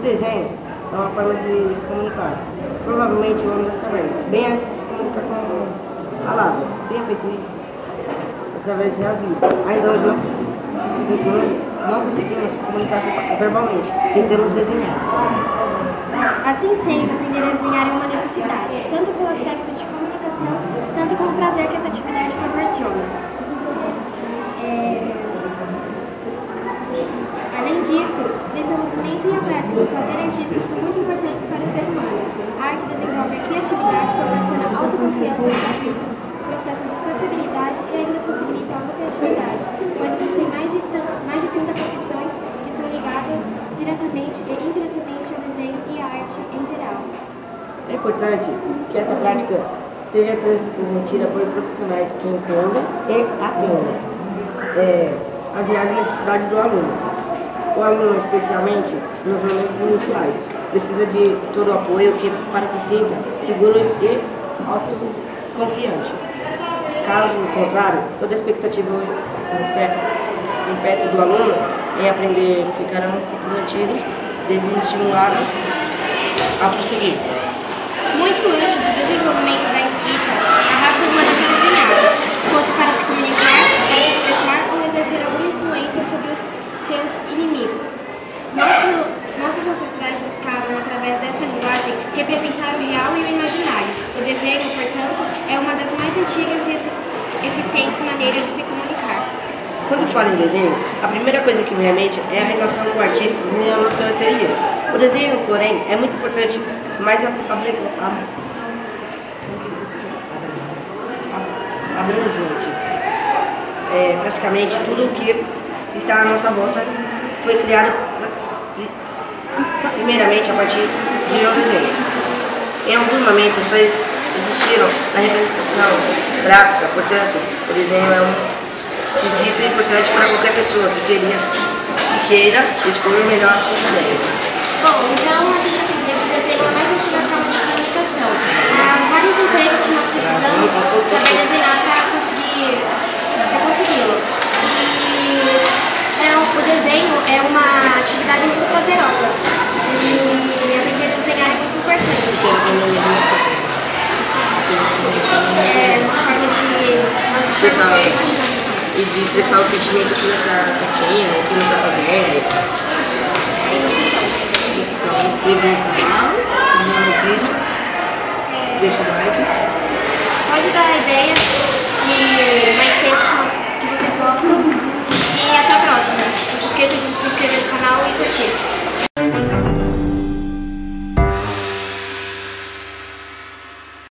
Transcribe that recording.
desenho é uma forma de se comunicar. Provavelmente o homem das cavernas, bem antes de se comunicar com palavras, tenha feito isso através de aviso. Ainda hoje não conseguimos se comunicar verbalmente, tentamos desenhar. Assim sendo, aprender a desenhar é uma necessidade, tanto pelo aspecto de comunicação, tanto como o prazer que essa atividade proporciona. Além disso, o desenvolvimento e a prática do fazer artístico são muito importantes para o ser humano. A arte desenvolve a criatividade, proporciona autoconfiança e facilita o processo de sociabilidade e ainda possibilita a lucratividade, pois existem mais de 30 profissões que são ligadas diretamente e indiretamente ao desenho e à arte em geral. É importante que essa prática seja transmitida por profissionais que entendam e atendam as reais necessidades do aluno. O aluno, especialmente nos momentos iniciais, precisa de todo o apoio para que se sinta seguro e autoconfiante. Caso contrário, toda a expectativa em perto do aluno em aprender ficarão comprometidos, desestimulados a prosseguir. Muito antes do desenvolvimento da escrita, a raça humana já desenhava, fosse para se comunicar, para se expressar ou exercer alguma influência sobre os seus inimigos. Nossos ancestrais buscavam, através dessa linguagem, representar o real e o imaginário. O desenho, portanto, é uma das mais antigas e eficientes maneiras de se comunicar. Quando falo em desenho, a primeira coisa que me vem à mente é a relação com o artista desenhando no seu ateliê. O desenho, porém, é muito importante, mais abrangente. Praticamente tudo o que está à nossa volta foi criado primeiramente a partir de um desenho. Em alguns momentos só existiram na representação gráfica, portanto, o desenho é um quesito importante para qualquer pessoa que queira expor melhor as suas ideias. Bom, então a gente aprendeu que o desenho é a mais antiga forma de comunicação. Há vários empregos que nós precisamos saber desenhar para consegui-lo. E o desenho é uma atividade muito prazerosa. E aprender a desenhar é muito importante. É uma forma de nós expressar imaginação. E de expressar o sentimento que nós está sentindo, o que nós está fazendo. Então, inscreva no canal, no vídeo, deixa o like. Pode dar ideias de mais temas que vocês gostam. E até a próxima. Não se esqueça de se inscrever no canal e curtir.